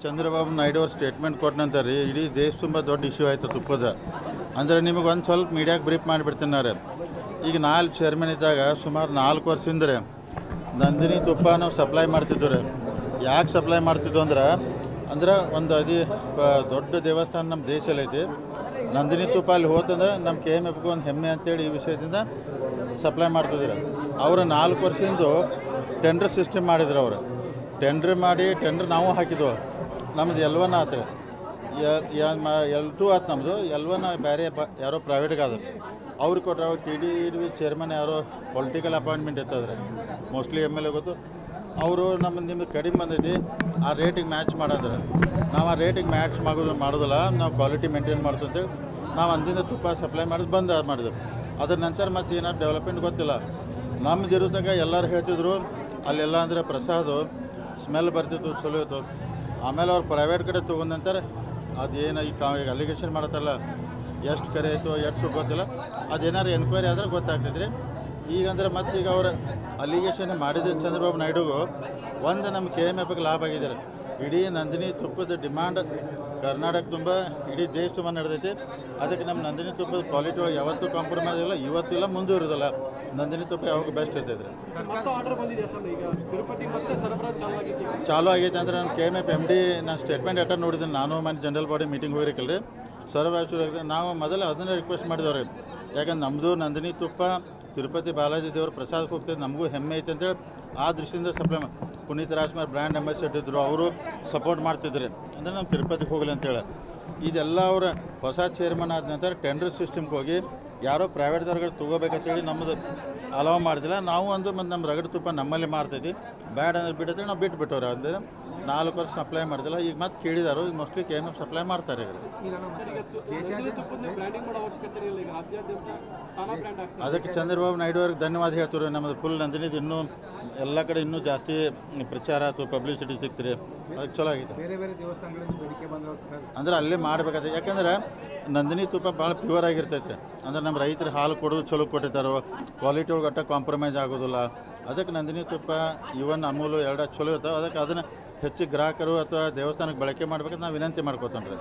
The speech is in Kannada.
ಚಂದ್ರಬಾಬು ನಾಯ್ಡು ಅವ್ರ ಸ್ಟೇಟ್ಮೆಂಟ್ ಕೊಟ್ಟ ನಂತರ ರೀ ಇಡೀ ದೇಶ ತುಂಬ ದೊಡ್ಡ ಇಶ್ಯೂ ಆಯಿತು ತುಪ್ಪದ. ಅಂದರೆ ನಿಮಗೆ ಒಂದು ಸ್ವಲ್ಪ ಮೀಡಿಯಾಗೆ ಬ್ರೀಫ್ ಮಾಡಿಬಿಡ್ತೀನಿ. ಈಗ 4 ಚೇರ್ಮನ್ ಇದ್ದಾಗ ಸುಮಾರು 4 ವರ್ಷದಿಂದ ನಂದಿನಿ ತುಪ್ಪ ನಾವು ಸಪ್ಲೈ ಮಾಡ್ತಿದ್ವು ರೀ. ಯಾಕೆ ಸಪ್ಲೈ ಮಾಡ್ತಿದ್ವು ಅಂದ್ರೆ ಒಂದು ದೊಡ್ಡ ದೇವಸ್ಥಾನ ನಮ್ಮ ದೇಶದಲ್ಲಿ ಐತಿ. ನಂದಿನಿ ತುಪ್ಪ ಅಲ್ಲಿ ಹೋತಂದ್ರೆ ನಮ್ಮ KMFಗೆ ಒಂದು ಹೆಮ್ಮೆ ಅಂತೇಳಿ ಈ ವಿಷಯದಿಂದ ಸಪ್ಲೈ ಮಾಡ್ತಿದ್ರು. ಅವರು 4 ವರ್ಷದಿಂದ ಟೆಂಡರ್ ಸಿಸ್ಟಮ್ ಮಾಡಿದ್ರು. ಅವರು ಟೆಂಡ್ರ್ ನಾವು ಹಾಕಿದ್ವು. ನಮ್ಮದು L1 ಆತ್ರಿ, L2 ಆತು. ನಮ್ಮದು L1 ಬೇರೆ ಯಾರೋ ಪ್ರೈವೇಟ್ಗೆ ಆದ್ರೆ ಅವ್ರಿಗೆ ಕೊಟ್ಟರೆ ಅವ್ರು TDV ಚೇರ್ಮನ್ ಯಾರೋ ಪೊಲಿಟಿಕಲ್ ಅಪಾಯಿಂಟ್ಮೆಂಟ್ ಇರ್ತದ್ರೆ, ಮೋಸ್ಟ್ಲಿ MLA ಗೊತ್ತು. ಅವರು ನಿಮ್ಗೆ ಕಡಿಮೆ ಬಂದೈತಿ, ಆ ರೇಟಿಗೆ ಮ್ಯಾಚ್ ಮಾಡಿದ್ರೆ ನಾವು ಆ ರೇಟಿಗೆ ಮ್ಯಾಚ್ ಮಾಡೋದಿಲ್ಲ, ನಾವು ಕ್ವಾಲಿಟಿ ಮೇಂಟೈನ್ ಮಾಡ್ತೀವಿ ಅಂತೇಳಿ ನಾವು ಅಂದಿಂದ ತುಪ್ಪ ಸಪ್ಲೈ ಮಾಡೋದು ಬಂದು ಮಾಡಿದ್ವಿ. ಅದ್ರ ನಂತರ ಮತ್ತೆ ಏನಾದ್ರು ಡೆವಲಪ್ಮೆಂಟ್ ಗೊತ್ತಿಲ್ಲ. ನಮ್ಮದು ಇರೋದಾಗ ಎಲ್ಲರೂ ಹೇಳ್ತಿದ್ರು ಅಲ್ಲೆಲ್ಲ ಅಂದರೆ ಪ್ರಸಾದ ಸ್ಮೆಲ್ ಬರ್ತಿತ್ತು, ಚಲೋ ಇತ್ತು. ಆಮೇಲೆ ಅವ್ರು ಪ್ರೈವೇಟ್ ಕಡೆ ತೊಗೊಂಡ ನಂತರ ಅದೇನು ಈಗ ಅಲಿಗೇಷನ್ ಮಾಡತ್ತಲ್ಲ, ಎಷ್ಟು ಕರೆ ಆಯಿತು ಎಷ್ಟು ಸುಖ ಗೊತ್ತಿಲ್ಲ. ಅದೇನಾದ್ರು ಎನ್ಕ್ವೈರಿ ಆದರೆ ಗೊತ್ತಾಗ್ತೈತ್ರಿ. ಈಗಂದ್ರೆ ಈಗ ಅವ್ರು ಅಲಿಗೇಷನ್ ಮಾಡಿದ ಚಂದ್ರಬಾಬು ನಾಯ್ಡುಗೂ ಒಂದು ನಮ್ಮ KMFಗೆ ಲಾಭ ಆಗಿದ್ದಾರೆ. ಇಡೀ ನಂದಿನಿ ತುಪ್ಪದ ಡಿಮಾಂಡ್ ಕರ್ನಾಟಕ ತುಂಬ, ಇಡೀ ದೇಶ ತುಂಬ ನಡೆದೈತಿ. ಅದಕ್ಕೆ ನಮ್ಮ ನಂದಿನಿ ತುಪ್ಪದ ಕ್ವಾಲಿಟಿ ಒಳಗೆ ಯಾವತ್ತೂ ಕಾಂಪ್ರಮೈಸ್ ಇಲ್ಲ, ಇವತ್ತಿಲ್ಲ, ಮುಂದೆ ಇರೋದಿಲ್ಲ. ನಂದಿನಿ ತುಪ್ಪ ಯಾವಾಗ ಬೆಸ್ಟ್ ಇರ್ತೈತೆ ರೀ. ಚಾಲೂ ಆಗೈತೆ ಅಂದರೆ ನಾನು KMF MD ನಾನು ಸ್ಟೇಟ್ಮೆಂಟ್ ಅಟೆಂಡ್ ನೋಡಿದ್ದೀನಿ. ನಾನು ಮನೆ ಜನರಲ್ ಬಾಡಿ ಮೀಟಿಂಗ್ ಹೋಗಿರಕಲ್ರಿ, ಸರಬರಾಜು ನಾವು ಮೊದಲು ಅದನ್ನೇ ರಿಕ್ವೆಸ್ಟ್ ಮಾಡಿದವ್ರಿ. ಯಾಕಂದ್ರೆ ನಮ್ಮದು ನಂದಿನಿ ತುಪ್ಪ ತಿರುಪತಿ ಬಾಲಾಜಿ ದೇವ್ರ ಪ್ರಸಾದಕ್ಕೆ ಹೋಗ್ತೈತೆ, ನಮಗೂ ಹೆಮ್ಮೆ ಐತೆ ಅಂತೇಳಿ ಆ ದೃಷ್ಟಿಯಿಂದ supply Puneeth Rajkumar brand ambassador ಇದ್ದರು, ಅವರು ಸಪೋರ್ಟ್ ಮಾಡ್ತಿದ್ರು. ಅಂದರೆ ನಮ್ಮ ತಿರುಪತಿಗೆ ಹೋಗಲಿ ಅಂತೇಳಿ. ಇದೆಲ್ಲ ಅವರ ಹೊಸ ಚೇರ್ಮನ್ ಆದ ನಂತರ ಟೆಂಡರ್ ಸಿಸ್ಟಮ್ಗೆ ಹೋಗಿ ಯಾರೋ ಪ್ರೈವೇಟ್ದವ್ರಿಗೆ ತೊಗೋಬೇಕಂತೇಳಿ ನಮ್ಮದು ಅಲೌ ಮಾಡ್ತಿಲ್ಲ. ನಾವು ಮತ್ತು ನಮ್ಮ ರಗಡ್ ತುಪ್ಪ ನಮ್ಮಲ್ಲಿ ಮಾರ್ತೈತಿ, ಬ್ಯಾಡ್ ಅಂದ್ರೆ ಬಿಡತ್ತೆ, ನಾವು ಬಿಟ್ಟುಬಿಟ್ಟವ್ರೆ. ಅಂದರೆ 4 ವರ್ಷ ಸಪ್ಲೈ ಮಾಡ್ತಿಲ್ಲ. ಈಗ ಮತ್ತೆ ಕೇಳಿದಾರು, ಈಗ ಮೋಸ್ಟ್ಲಿ KMF ಸಪ್ಲೈ ಮಾಡ್ತಾರೆ. ಅದಕ್ಕೆ ಚಂದ್ರಬಾಬು ನಾಯ್ಡು ಅವ್ರಿಗೆ ಧನ್ಯವಾದ ಹೇಳ್ತೀವಿ. ನಮ್ಮದು ಫುಲ್ ನಂದಿನಿದು ಇನ್ನೂ ಎಲ್ಲ ಕಡೆ ಇನ್ನೂ ಜಾಸ್ತಿ ಪ್ರಚಾರ ಆಯ್ತು, ಪಬ್ಲಿಸಿಟಿ ಸಿಗ್ತೀರಿ, ಅದಕ್ಕೆ ಚಲೋ ಆಗಿದೆ. ಅಂದ್ರೆ ಅಲ್ಲೇ ಮಾಡಬೇಕಾದ್ರೆ, ಯಾಕಂದ್ರೆ ನಂದಿನಿ ತುಪ್ಪ ಭಾಳ ಪ್ಯೂರ್ ಆಗಿರ್ತೈತೆ. ಅಂದ್ರೆ ನಮ್ಮ ರೈತರು ಹಾಲು ಕೊಡೋದು ಚಲೋ ಕೊಟ್ಟಿರ್ತಾರೋ, ಕ್ವಾಲಿಟಿ ಒಳಗೆ ಒಟ್ಟು ಕಾಂಪ್ರಮೈಸ್ ಆಗೋದಿಲ್ಲ. ಅದಕ್ಕೆ ನಂದಿನಿ ತುಪ್ಪ ಇವನ್ ಅಮೂಲು ಎರಡು ಚಲೋ ಇರ್ತಾವೆ. ಅದಕ್ಕೆ ಅದನ್ನು ಹೆಚ್ಚು ಗ್ರಾಹಕರು ಅಥವಾ ದೇವಸ್ಥಾನಕ್ಕೆ ಬಳಕೆ ಮಾಡ್ಬೇಕಂತ ನಾವು ವಿನಂತಿ ಮಾಡ್ಕೋತಾನೆ ರೀ.